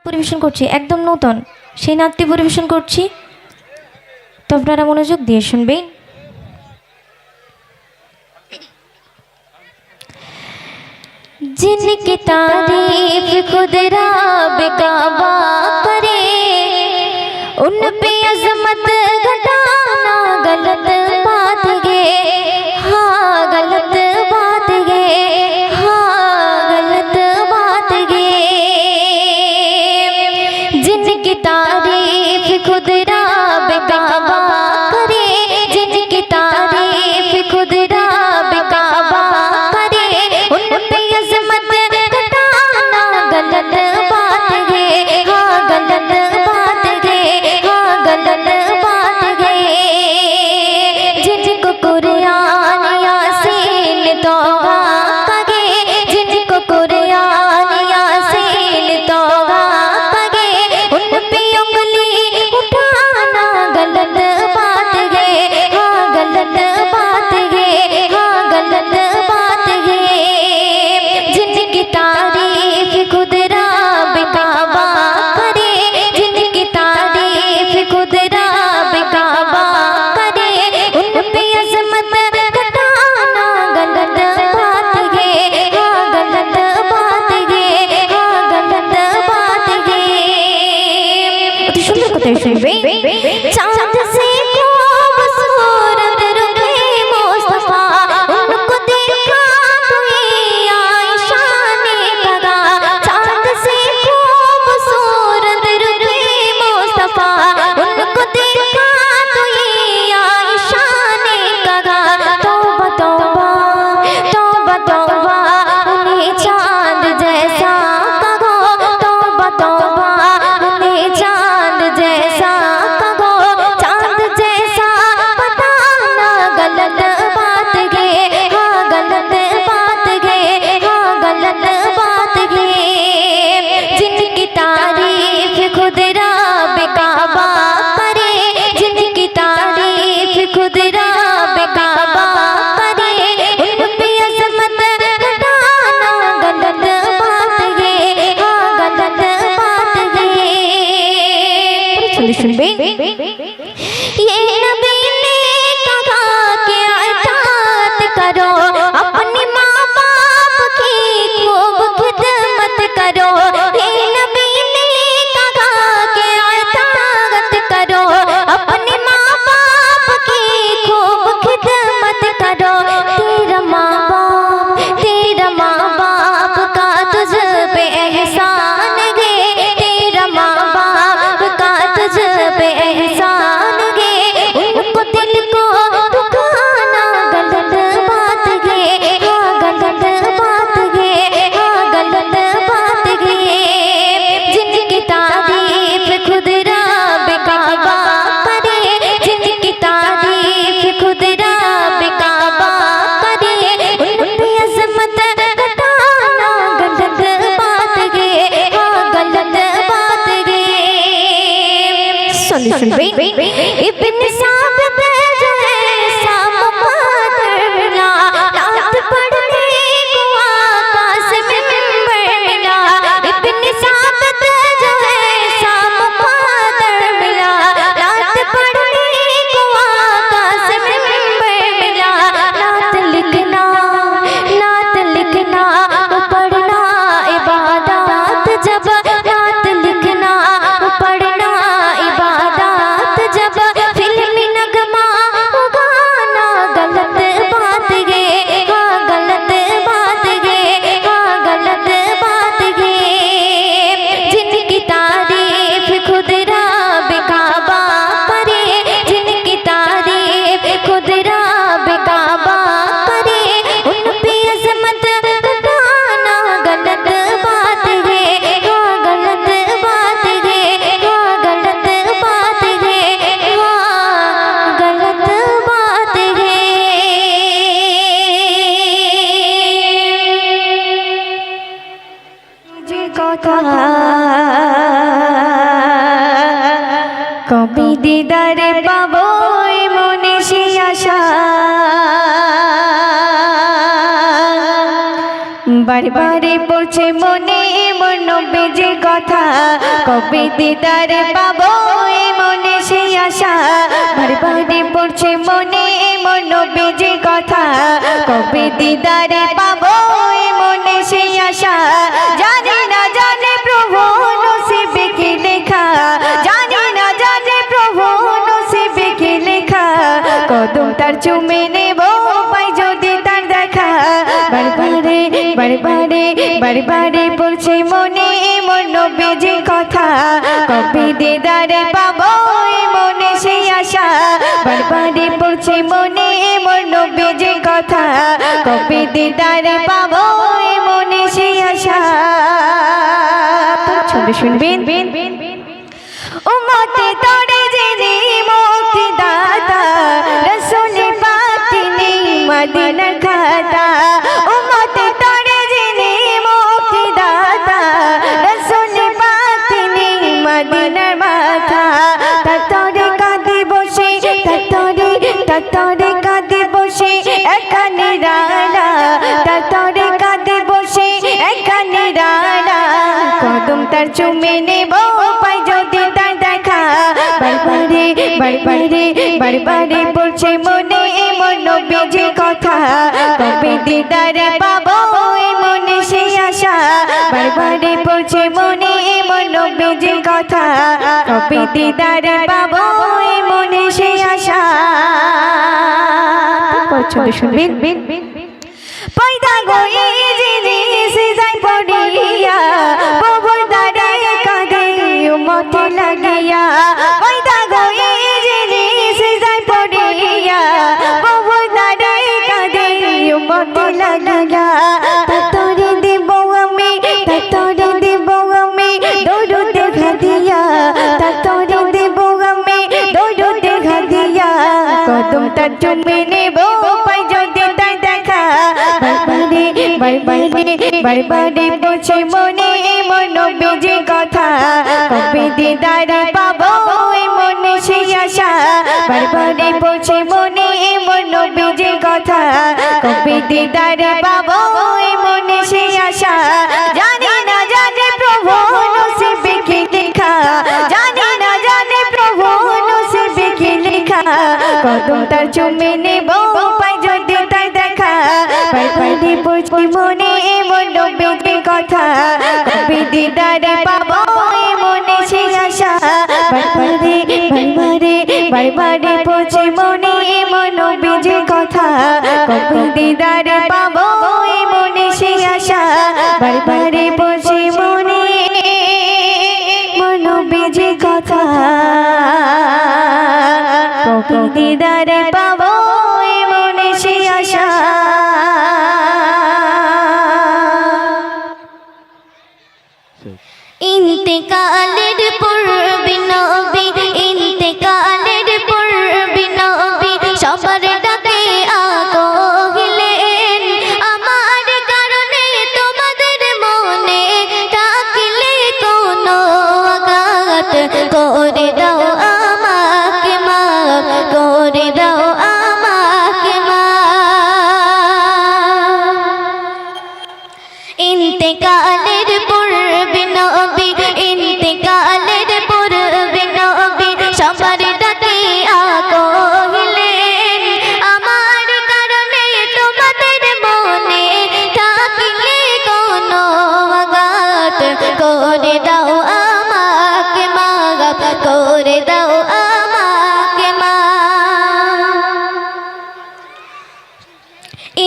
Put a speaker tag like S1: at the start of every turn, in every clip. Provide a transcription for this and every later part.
S1: পরিবেশন করছি একদম নতুন সেই নাটটি পরিবেশন করছি, তো আপনারা মনোযোগ দিয়ে শুনবেন। जिनकी तारीफ खुद रब काबा करे, उन पे अजमत घटाना गलत बात है। हाँ गलत बात है, हाँ गलत बात है। जिनकी तारीफ खुद रब काबा करे, जिनकी तारीफ खुद रब काबा करे, उन पे अजमत घटाना गलत बात है। हाँ गलत बात है, हाँ गलत बात है। जिनको कुरान यासीन तौबा कहे, जिनको कुरान यासीन तौबा कहे, उन पे उंगली उठाना गलत बात है। हाँ गलत बात है, हाँ गलत बात है। जिनकी तारीफ खुद रब काबा करे, जिनकी तारीफ खुद रब काबा करे, उन पे अजमत घटाना गलत बात है। हाँ गलत बात है, हाँ गलत बात है। अति सुंदर কথা শুনবে। चांद से खूबसूरत रुखे मुस्तफा, उनको देखा तो ये आयशा ने कहा। चांद से खूबसूरत रुखे मुस्तफा, उनको देखा तो ये आयशा ने कहा। तौबा तौबा तौबा तौबा, उन्हें चांद जैसा कहो। तौबा तौबा उन्हें चांद जैसा कहो। चांद जैसा बताना गलत बात है। हाँ गलत बात है, हाँ गलत बात है। जिनकी तारीफ खुद रब काबा करे, जिनकी तारीफ खुद रब काबा करे, उन पे अजमत घटाना गलत बात है। हाँ गलत बात है। सुनबे। ये नबी ने कहा कि इताअत करो, अपने माँ बाप की खूब खिदमत करो। ये नबी ने कहा कि इताअत करो, अपने माँ बाप की खूब खिदमत करो। तेरा माँ बाप का तुझ पे एहसान है। तेरा माँ बाप का तुझ पे एहसान है। उनको दिल को दुखाना गलत बात है। हाँ गलत बात है, हाँ गलत बात है। जिनकी तारीफ खुद रब काबा करे, जिनकी तारीफ खुद रब काबा करे, उन पे अजमत घटाना गलत बात है। हाँ गलत बात है। सुनबे। इब्न साबित जो है शाम पादर मिला, रात पढ़ने को आकाश में मिंबर मिला। इब्न साबित जो है शाम पादर मिला, रात पढ़ने को आकाश में मिंबर मिला। नात लिखना पढ़ना इबादत जब। नात लिखना पढ़ना इबादत जब। फिल्मी नगमा उगाना गलत बात है। हाँ गलत बात है, हाँ गलत बात है। जिनकी तारीफ खुद रब काबा करे, जिनकी तारीफ खुद रब काबा करे, उन पे अजमत घटाना गलत बात है। हाँ गलत बात है, हाँ गलत बात है, हाँ गलत बात है। যে কথা কবি দিদারে পাবো মনে সে আশা, বারে বারে পড়ছে মনে মন নবীজির কথা। কবে দিদার পাবো এই মনে সেই আশা বারবারে পড়ছে মনে এমন নবীজির কথা কবে দিদার পাবো এই মনে সেই আশা জানি না জানে প্রভু নসিবে কি লেখা জানি না জানে প্রভু নসিবে কি লেখা কদম তার চুমে নেব পাই যদি তার দেখা বারবারে বারবারে বারবারে পড়ছে মনে এমন নবীজির কথা কবে দিদারে পাবো এই মনে সেই আশা বারবারে পড়ছে মনে এমন নবীজির কথা কবে দিদারে পাবো এই মনে সেই আশা ছবি শুনবেন উম্মতে তোরে যিনি মুক্তি দাতা রাসূল পাক তিনি মদিনার খাতা উম্মতে তোরে যিনি মুক্তি দাতা রাসূল পাক তিনি মদিনার মাথা তাতরে কাঁদে বসে তাতরে কাঁদে বসে একা নিরালা তাতরে কাঁদে বসে একা নিরালা কদম তার চুমে নেব পাই যদি তার দেখা বারবারে বারবারে বারবারে পড়ছে মনে এমন নবীজির কথা কবে দিদারে পাবো এই মনে সেই আশা বারবারে পড়ছে মনে এমন নবীজির কথা কবে দিদারে পাবো এই মনে সেই আশা ছবি শুনবেন পয়দা গয়ে যিনি সিজায় পড়িয়া প্রভুর দ্বারে কাঁদে উম্মতে লাগিয়া পয়দা গয়ে যিনি সিজায় পড়িয়া প্রভুর দ্বারে কাঁদে উম্মতে লাগিয়া তাতরে দেব আমি দরুদ দেখা দিয়া তাতরে দেব আমি দরুদ দেখা দিয়া কদম তার চুমে নেব পাই যদি তার দেখা বারবারে বারবারে বারবারে পড়ছে মনে এমন নবীজির কথা কবে দিদারে পাবো এই মনে সেই আশা বারবারে পড়ছে মনে এমন নবীজির কথা কবে দিদারে পাবো এই মনে সেই আশা জানি না জানে প্রভু নসিবে কি লেখা জানি না জানে প্রভু নসিবে কি লেখা কদম তার চুমে নেব পাই যদি তার দেখা বারবারে পড়ছে মনে এমন নবীজির কথা কবে দিদারে পাবো এই মনে সেই আশা বারবারে বারবারে বারবারে পড়ছে মনে এমন নবীজির কথা কবে দিদারে পাবো এই মনে সেই আশা বারবারে পড়ছে মনে নবীজির কথা কবে দিদারে পাবো এই মনে সেই আশা ইন্তেকালের পূর্বে নবী ইন্তেকালের পূর্বে নবী সবার ডাকে আগহিলেন আমার কারণে তোমাদের মনে থাকলে কোনো আঘাত করে দাও আমাকে মাফ করে দাও আমাকে মাফ ইন্তেকালের পূর্বে নবী ইন্তেকালের পূর্বে নবী সবার ডাকে আগহিলেন আমার কারণে তোমাদের মনে থাকলে কোনো আঘাত করে দাও আমাকে মাফ করে দাও আমাকে মাফ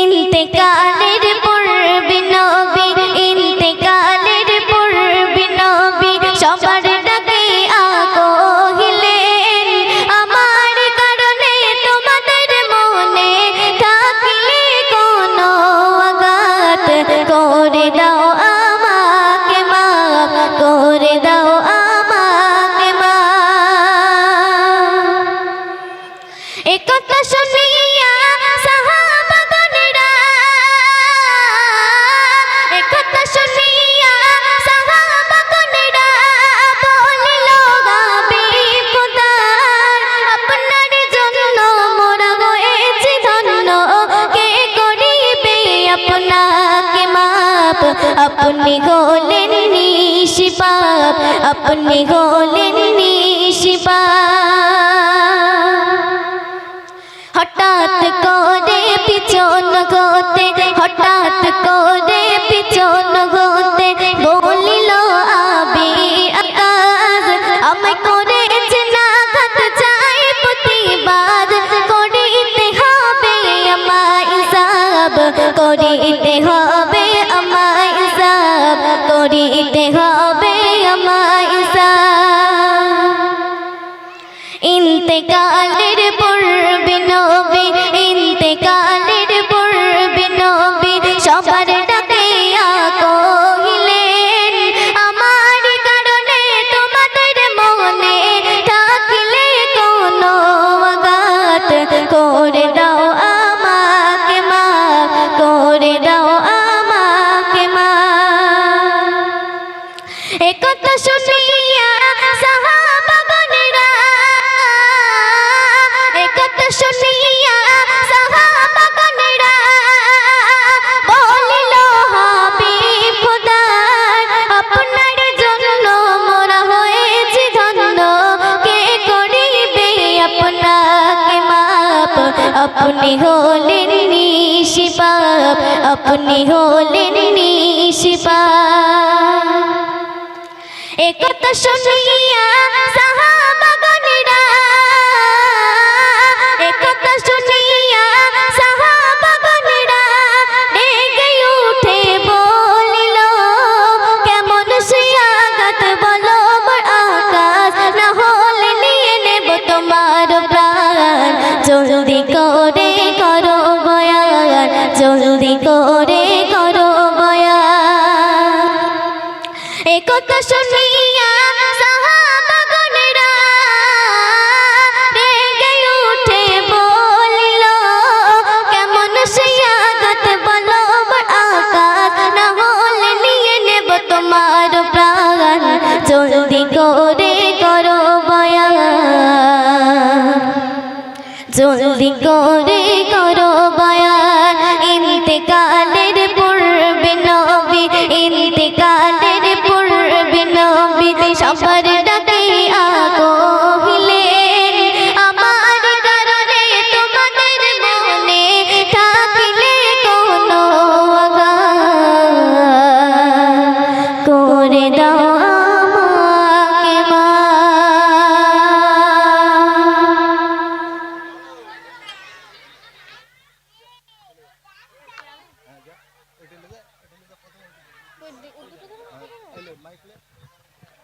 S1: ইন্তেকালের পূর্বে নবী ইন্তেকালের পূর্বে নবী সবার ডাকে আগহিলেন আমার কারণে তোমাদের মনে থাকলে কোনো আঘাত করে দাও আমাকে মাফ করে দাও আমাকে মাফ একথা শুনিয়া সাহাবাগণেরা একথা শুনিয়া সাহাবাগণেরা বলিল হাবিব খোদার আপনার জন্য মোরা হয়েছি ধন্য কে করিবে আপনাকে মাপ আপনি হলেন নিশি নিষ্পাপ আপনি হলেন নিষ্পাপ হঠাৎ করে পিছন হতে হঠাৎ করে পিছন হতে বলিল আবির আকাশ আমায় করেছে না ঘাত চাই প্রতিবাদ করিতে হবে আমায় হিসাব করিতে হবে আমায় হিসাব করিতে হবে আমায় হিসাব ইন্তেকালের পূর্বে নবী ইন্তেকালের পূর্বে নবী সবার ডাকে কহিলেন আমার কারণে তোমাদের মনে থাকলে কোনো আঘাত করে দাও আমাকে মাফ করে দাও আমাকে মাফ একথা শুনিয়া সাহাবাগণেরা একথা শুনিয়া সাহাবাগণেরা বলিল হাবিব খোদার আপনার জন্য মোরা হয়েছি ধন্য কে করিবে আপনাকে মাপ আপনি হলেন নিষ্পাপ আপনি হলেন নিষ্পাপ একথা শুনিয়া সাহাবাগণেরা একথা শুনিয়া সাহাবাগণেরা রেগে উঠে বলিল কেমন সে আঘাত বলো মোর আকাশ না হলে নিয়ে নেব তোমার প্রাণ জলদি করে করো বয়ান জলদি করে করো বয়ান একথা শুনিয়া সাহাবাগণেরা রেগে উঠে বলিল কেমন সে আঘাত বলো মোর আকাশ না হলে নিয়ে নেব তোমার প্রাণ জলদি করে করো বয়ান জলদি করে করো বয়ান ইন্তেকালের পূর্বে নবী ইন্তেকালের পূর্বে নবী সবার